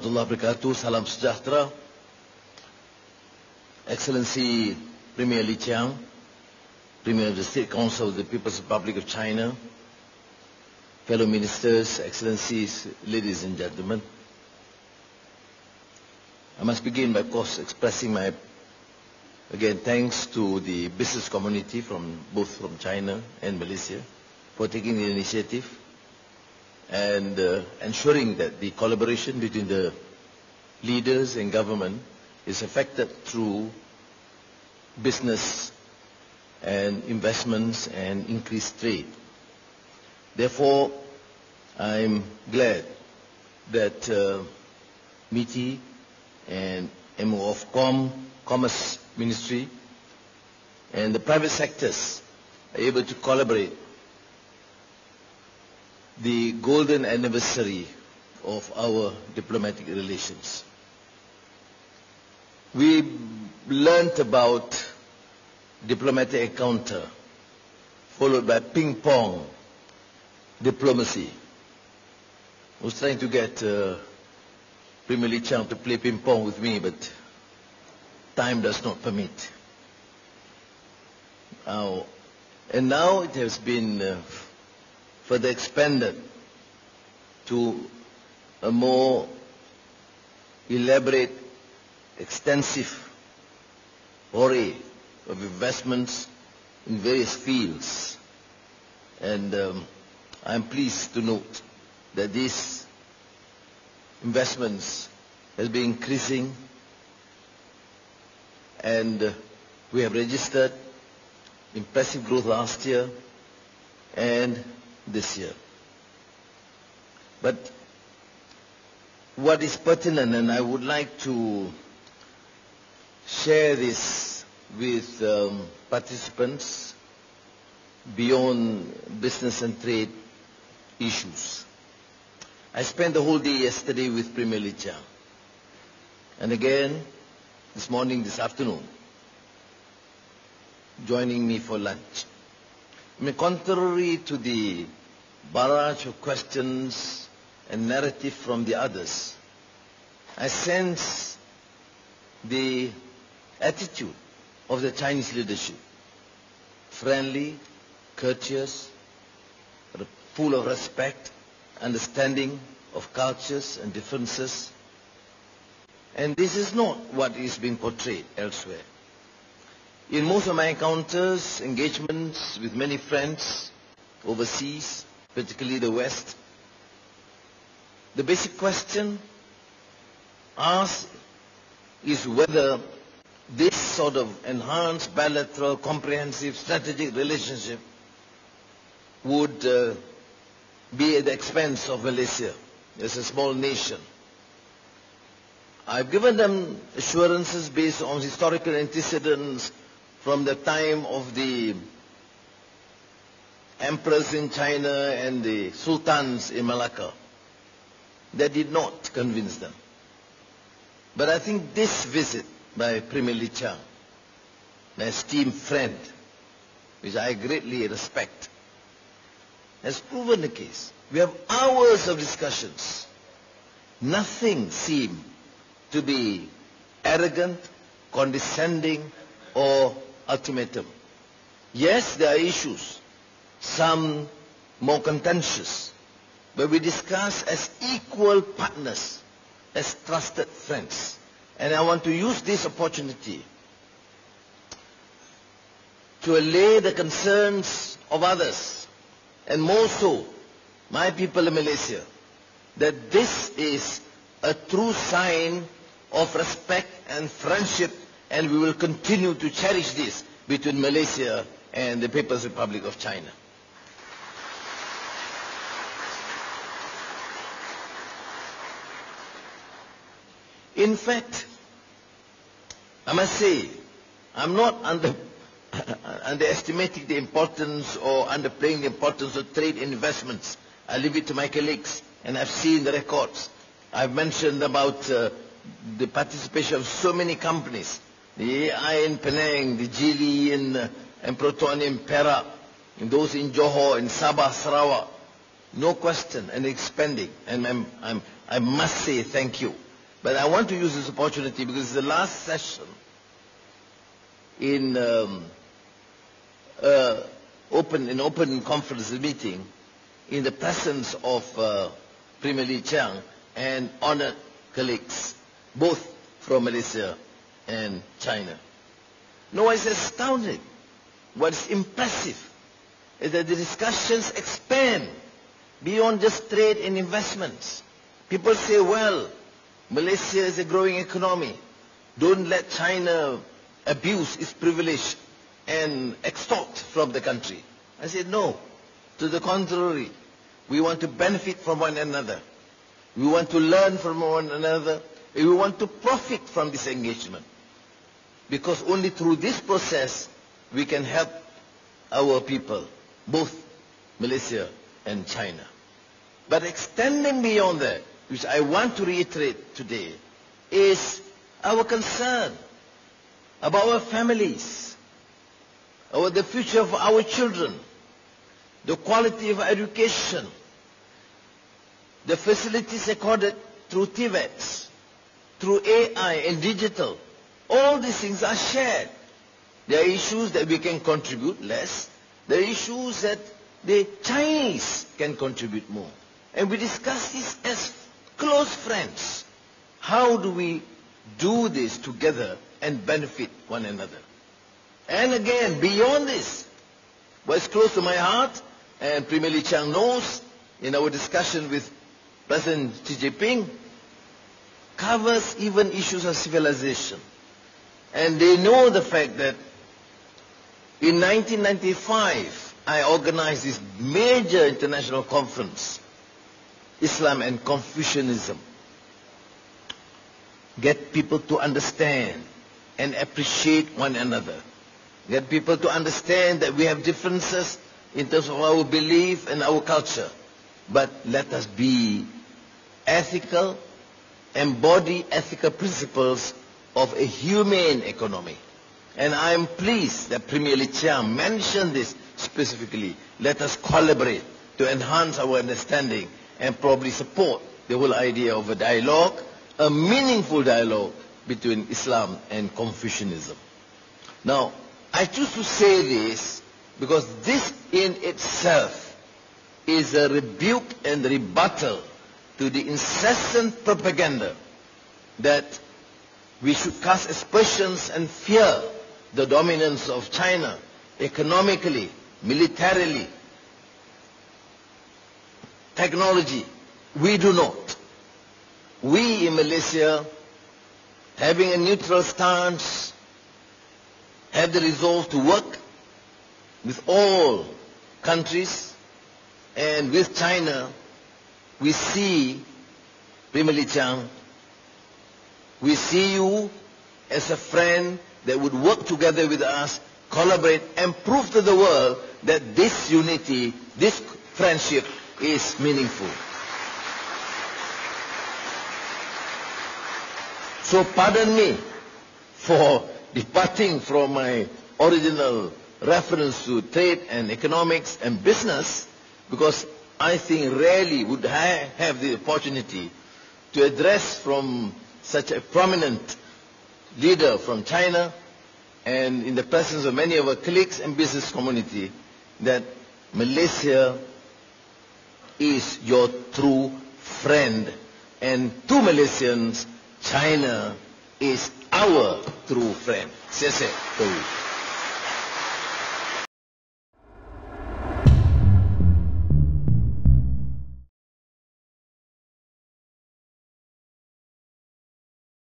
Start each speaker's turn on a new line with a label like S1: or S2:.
S1: Warahmatullahi wabarakatuh. Salam sejahtera. Excellency Premier Li Qiang, Premier of the State Council of the People's Republic of China, fellow ministers, excellencies, ladies and gentlemen. I must begin by, of course, expressing my, again, thanks to the business community both from China and Malaysia for taking the initiative and ensuring that the collaboration between the leaders and government is affected through business and investments and increased trade. Therefore, I'm glad that MITI and MO of Commerce Ministry and the private sectors are able to collaborate the golden anniversary of our diplomatic relations. We learned about diplomatic encounter, followed by ping-pong diplomacy. I was trying to get Premier Li Qiang to play ping-pong with me, but time does not permit. And now it has been further expanded to a more elaborate, extensive array of investments in various fields. And I am pleased to note that these investments have been increasing, and we have registered impressive growth last year and this year. But what is pertinent, and I would like to share this with participants beyond business and trade issues. I spent the whole day yesterday with Premier Li Qiang, and again this morning, this afternoon, joining me for lunch. I mean, contrary to the barrage of questions and narrative from the others, I sense the attitude of the Chinese leadership: friendly, courteous, full of respect, understanding of cultures and differences. And this is not what is being portrayed elsewhere. In most of my encounters, engagements with many friends overseas, particularly the West, the basic question asked is whether this sort of enhanced bilateral, comprehensive, strategic relationship would be at the expense of Malaysia as a small nation. I've given them assurances based on historical antecedents from the time of the emperors in China and the sultans in Malacca. That did not convince them. But I think this visit by Premier Li Qiang, my esteemed friend, which I greatly respect, has proven the case. We have hours of discussions. Nothing seemed to be arrogant, condescending, or ultimatum. Yes, there are issues, some more contentious, but we discuss as equal partners, as trusted friends. And I want to use this opportunity to allay the concerns of others, and more so, my people in Malaysia, that this is a true sign of respect and friendship, and we will continue to cherish this between Malaysia and the People's Republic of China. In fact, I must say, I'm not underestimating the importance or underplaying the importance of trade investments. I leave it to my colleagues, and I've seen the records. I've mentioned about the participation of so many companies, the AI in Penang, the Geely and Proton in Perak, and those in Johor, in Sabah, Sarawak. No question, and expanding. And I must say thank you But I want to use this opportunity because it's the last session in open conference meeting in the presence of Premier Li Qiang and honored colleagues, both from Malaysia and China. No, it's astounding. What's impressive is that the discussions expand beyond just trade and investments. People say, well, Malaysia is a growing economy. Don't let China abuse its privilege and extort from the country. I said, no. To the contrary, we want to benefit from one another. We want to learn from one another. We want to profit from this engagement. Because only through this process, we can help our people, both Malaysia and China. But extending beyond that, which I want to reiterate today, is our concern about our families, about the future of our children, the quality of education, the facilities accorded through TVETs, through AI and digital. All these things are shared. There are issues that we can contribute less. There are issues that the Chinese can contribute more. And we discuss this as close friends. How do we do this together and benefit one another? And again, beyond this, what's close to my heart, and Premier Li Qiang knows, in our discussion with President Xi Jinping, covers even issues of civilization. And they know the fact that in 1995, I organized this major international conference, Islam and Confucianism. Get people to understand and appreciate one another. Get people to understand that we have differences in terms of our belief and our culture. But let us be ethical, embody ethical principles of a humane economy. And I am pleased that Premier Li Qiang mentioned this specifically. Let us collaborate to enhance our understanding and probably support the whole idea of a dialogue, a meaningful dialogue between Islam and Confucianism. Now, I choose to say this because this in itself is a rebuke and rebuttal to the incessant propaganda that we should cast aspersions and fear the dominance of China economically, militarily, technology. We do not. We in Malaysia, having a neutral stance, have the resolve to work with all countries, and with China, we see, Premier Li Qiang, we see you as a friend that would work together with us, collaborate, and prove to the world that this unity, this friendship is meaningful. So pardon me for departing from my original reference to trade and economics and business, because I think rarely would I have the opportunity to address from such a prominent leader from China and in the presence of many of our colleagues and business community that Malaysia is your true friend, and to Malaysians, China is our true friend. 谢谢各位。